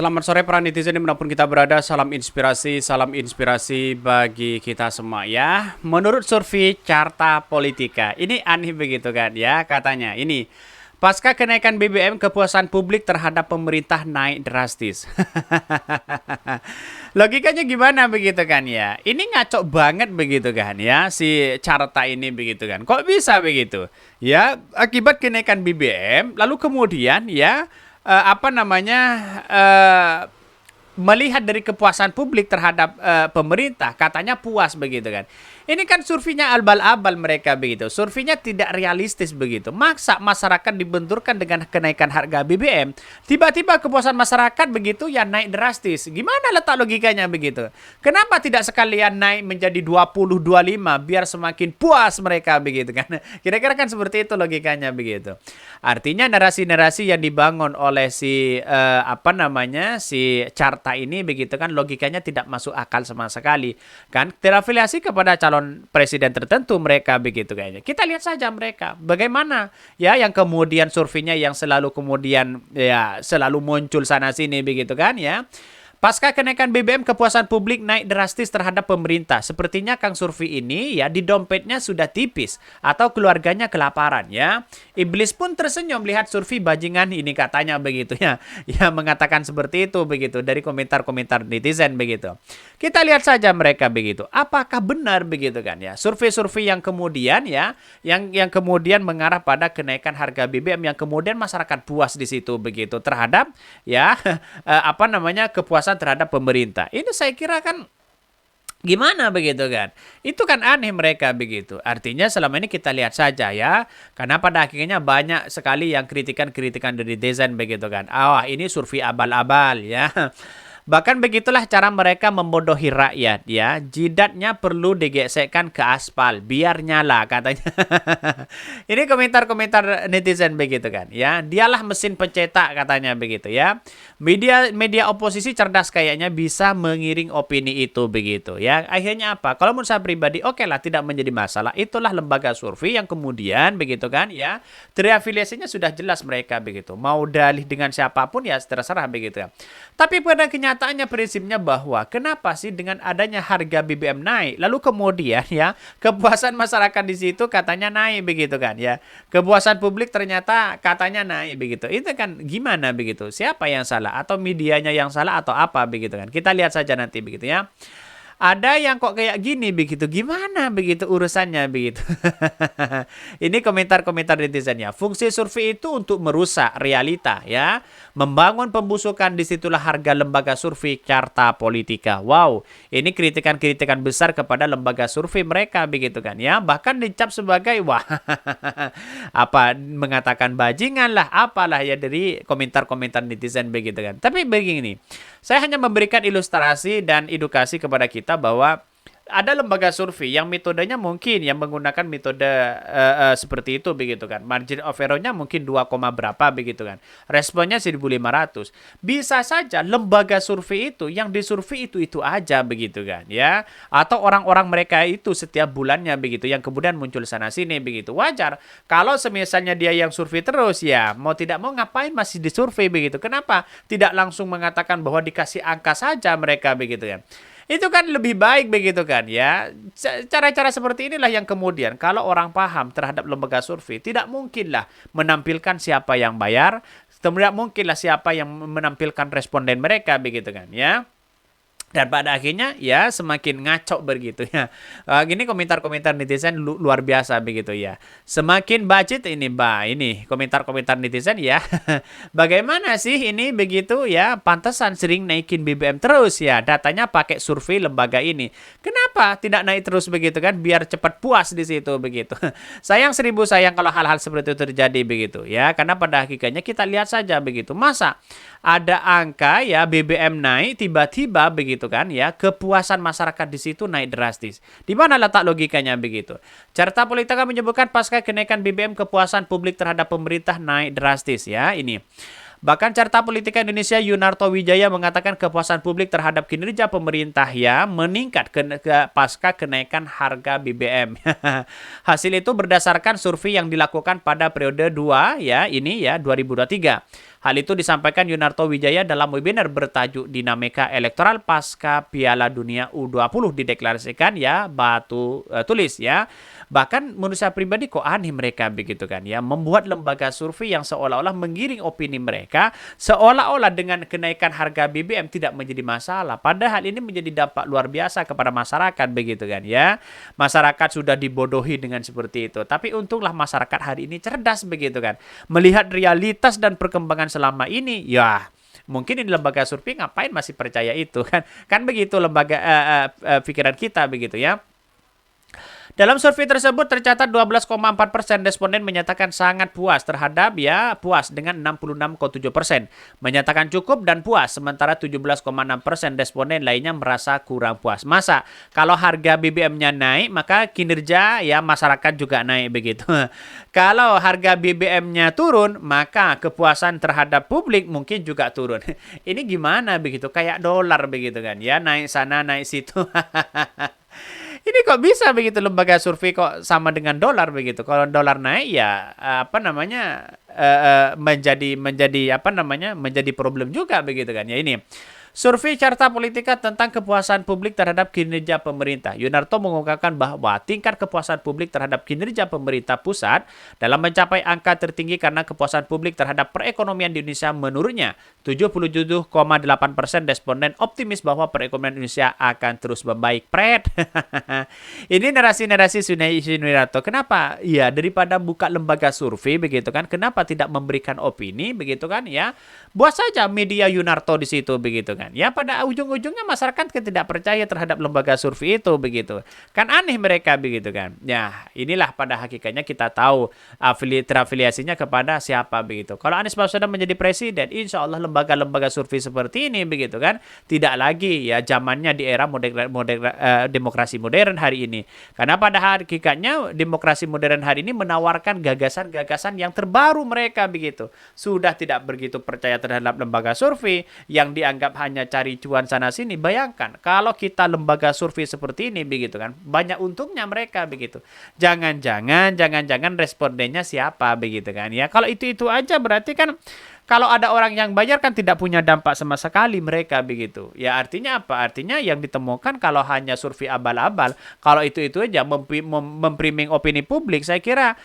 Selamat sore para netizen dimanapun kita berada, salam inspirasi bagi kita semua ya. Menurut survei Carta Politika, ini aneh begitu kan ya katanya. Ini, pasca kenaikan BBM kepuasan publik terhadap pemerintah naik drastis. Logikanya gimana begitu kan ya? Ini ngaco banget begitu kan ya si Carta ini begitu kan. Kok bisa begitu? Ya, akibat kenaikan BBM lalu kemudian ya apa namanya eh, melihat dari kepuasan publik terhadap pemerintah katanya puas begitu kan. Ini kan surveinya abal-abal mereka begitu. Surveinya tidak realistis begitu. Maksa masyarakat dibenturkan dengan kenaikan harga BBM. Tiba-tiba kepuasan masyarakat begitu ya naik drastis. Gimana letak logikanya begitu? Kenapa tidak sekalian naik menjadi 20 25 biar semakin puas mereka begitu kan? Kira-kira kan seperti itu logikanya begitu. Artinya narasi-narasi yang dibangun oleh si apa namanya si Carta ini begitu kan logikanya tidak masuk akal sama sekali kan terafiliasi kepada calon presiden tertentu mereka begitu kayaknya. Kita lihat saja mereka bagaimana ya yang kemudian surveinya yang selalu kemudian ya selalu muncul sana sini begitu kan ya. Pasca kenaikan BBM, kepuasan publik naik drastis terhadap pemerintah. Sepertinya Kang Surfi ini ya di dompetnya sudah tipis atau keluarganya kelaparan ya. Iblis pun tersenyum melihat Surfi bajingan ini katanya begitu ya. Ya mengatakan seperti itu begitu dari komentar-komentar netizen begitu. Kita lihat saja mereka begitu. Apakah benar begitu kan ya? Survei-survei yang kemudian ya yang kemudian mengarah pada kenaikan harga BBM yang kemudian masyarakat puas di situ begitu terhadap ya apa namanya kepuasan terhadap pemerintah. Ini saya kira kan gimana begitu kan? Itu kan aneh mereka begitu. Artinya selama ini kita lihat saja ya. Karena pada akhirnya banyak sekali yang kritikan-kritikan dari netizen begitu kan. Ah, ini survei abal-abal ya. Bahkan begitulah cara mereka membodohi rakyat ya. Jidatnya perlu digesekkan ke aspal biar nyala katanya. Ini komentar-komentar netizen begitu kan ya. Dialah mesin pencetak katanya begitu ya. Media oposisi cerdas kayaknya bisa mengiring opini itu begitu ya. Akhirnya apa? Kalau menurut saya pribadi oke lah tidak menjadi masalah. Itulah lembaga survei yang kemudian begitu kan ya. Terafiliasinya sudah jelas mereka begitu. Mau dalih dengan siapapun ya terserah begitu ya. Tapi pada kenyataannya prinsipnya bahwa kenapa sih dengan adanya harga BBM naik lalu kemudian ya kepuasan masyarakat di situ katanya naik begitu kan ya. Kepuasan publik ternyata katanya naik begitu. Itu kan gimana begitu? Siapa yang salah atau medianya yang salah atau apa begitu kan? Kita lihat saja nanti begitu ya. Ada yang kok kayak gini begitu. Gimana begitu urusannya begitu. Ini komentar-komentar netizen ya. Fungsi survei itu untuk merusak realita ya. Membangun pembusukan disitulah harga lembaga survei Carta Politika. Wow, ini kritikan-kritikan besar kepada lembaga survei mereka begitu kan ya. Bahkan dicap sebagai wah apa mengatakan bajingan lah apalah ya dari komentar-komentar netizen begitu kan. Tapi begini, saya hanya memberikan ilustrasi dan edukasi kepada kita bahwa ada lembaga survei yang metodenya mungkin yang menggunakan metode seperti itu begitu kan. Margin of error-nya mungkin 2, berapa begitu kan. Responnya 1.500. Bisa saja lembaga survei itu yang disurvei itu aja begitu kan ya. Atau orang-orang mereka itu setiap bulannya begitu yang kemudian muncul sana sini begitu. Wajar kalau semisalnya dia yang survei terus ya mau tidak mau ngapain masih disurvei begitu. Kenapa tidak langsung mengatakan bahwa dikasih angka saja mereka begitu kan. Itu kan lebih baik begitu kan ya. Cara-cara seperti inilah yang kemudian kalau orang paham terhadap lembaga survei tidak mungkinlah menampilkan siapa yang bayar, tidak mungkinlah siapa yang menampilkan responden mereka begitu kan ya. Dan pada akhirnya ya semakin ngaco begitu ya. Gini komentar-komentar netizen luar biasa begitu ya. Semakin budget ini ini komentar-komentar netizen ya. Bagaimana sih ini begitu ya? Pantesan sering naikin BBM terus ya. Datanya pakai survei lembaga ini. Kenapa tidak naik terus begitu kan? Biar cepat puas di situ begitu. Sayang seribu sayang kalau hal-hal seperti itu terjadi begitu ya. Karena pada hakikatnya kita lihat saja begitu. Masa ada angka ya BBM naik tiba-tiba begitu kan ya kepuasan masyarakat di situ naik drastis. Di mana letak logikanya begitu? Carta Politika menyebutkan pasca kenaikan BBM kepuasan publik terhadap pemerintah naik drastis ya ini. Bahkan Carta Politika Indonesia Yunarto Wijaya mengatakan kepuasan publik terhadap kinerja pemerintah ya meningkat pasca kenaikan harga BBM. Hasil itu berdasarkan survei yang dilakukan pada periode 2 ya ini ya 2023. Hal itu disampaikan Yunarto Wijaya dalam webinar bertajuk Dinamika Elektoral Pasca Piala Dunia U20 dideklarasikan ya batu tulis ya. Bahkan menurut saya pribadi kok aneh mereka begitu kan ya, membuat lembaga survei yang seolah-olah menggiring opini mereka, seolah-olah dengan kenaikan harga BBM tidak menjadi masalah. Padahal ini menjadi dampak luar biasa kepada masyarakat begitu kan ya. Masyarakat sudah dibodohi dengan seperti itu. Tapi untunglah masyarakat hari ini cerdas begitu kan. Melihat realitas dan perkembangan selama ini, ya mungkin ini lembaga survei ngapain masih percaya itu kan. Kan begitu lembaga pikiran kita begitu ya. Dalam survei tersebut tercatat 12,4% responden menyatakan sangat puas terhadap ya puas dengan 66,7%. Menyatakan cukup dan puas sementara 17,6% responden lainnya merasa kurang puas. Masa kalau harga BBM-nya naik maka kinerja ya masyarakat juga naik begitu. Kalau harga BBM-nya turun maka kepuasan terhadap publik mungkin juga turun. Ini gimana begitu? Kayak dolar begitu kan ya, naik sana naik situ. Ini kok bisa begitu lembaga survei kok sama dengan dolar begitu. Kalau dolar naik ya menjadi problem juga begitu kan ya ini. Survei Carta Politika tentang kepuasan publik terhadap kinerja pemerintah. Yunarto mengungkapkan bahwa tingkat kepuasan publik terhadap kinerja pemerintah pusat dalam mencapai angka tertinggi karena kepuasan publik terhadap perekonomian di Indonesia menurutnya 77,8% responden optimis bahwa perekonomian Indonesia akan terus membaik. Pret. Ini narasi-narasi Yunarto. Kenapa? Ya daripada buka lembaga survei begitu kan, kenapa tidak memberikan opini begitu kan ya? Buat saja media Yunarto di situ begitu kan. Ya pada ujung-ujungnya masyarakat tidak percaya terhadap lembaga survei itu begitu. Kan aneh mereka begitu kan. Ya, inilah pada hakikatnya kita tahu terafiliasinya kepada siapa begitu. Kalau Anies Baswedan menjadi presiden, insya Allah lembaga-lembaga survei seperti ini begitu kan tidak lagi ya zamannya di era demokrasi modern hari ini. Karena pada hakikatnya demokrasi modern hari ini menawarkan gagasan-gagasan yang terbaru mereka begitu. Sudah tidak begitu percaya terhadap lembaga survei yang dianggap hanya cari cuan sana sini. Bayangkan kalau kita lembaga survei seperti ini begitu kan, banyak untungnya mereka begitu. Jangan-jangan respondennya siapa begitu kan ya. Kalau itu aja berarti kan kalau ada orang yang bayar kan tidak punya dampak sama sekali mereka begitu. Ya artinya apa? Artinya yang ditemukan kalau hanya survei abal-abal, kalau itu aja mempriming opini publik, saya kira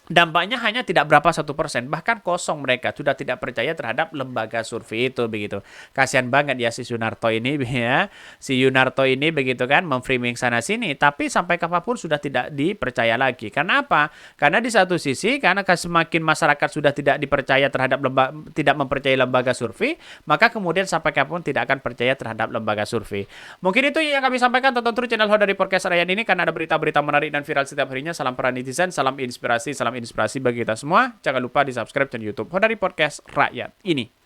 dampaknya hanya tidak berapa 1%, bahkan kosong mereka sudah tidak percaya terhadap lembaga survei itu begitu. Kasihan banget ya si Yunarto ini ya. Si Yunarto ini begitu kan memframing sana sini, tapi sampai kapanpun sudah tidak dipercaya lagi. Karena apa? Karena di satu sisi karena semakin masyarakat sudah tidak dipercaya terhadap tidak mempercayai lembaga survei, maka kemudian sampai kapanpun tidak akan percaya terhadap lembaga survei. Mungkin itu yang kami sampaikan. Tonton terus channel Hodari Podcast Rakyat ini karena ada berita-berita menarik dan viral setiap harinya. Salam para netizen, salam inspirasi bagi kita semua. Jangan lupa di subscribe channel YouTube Hodari Podcast Rakyat ini.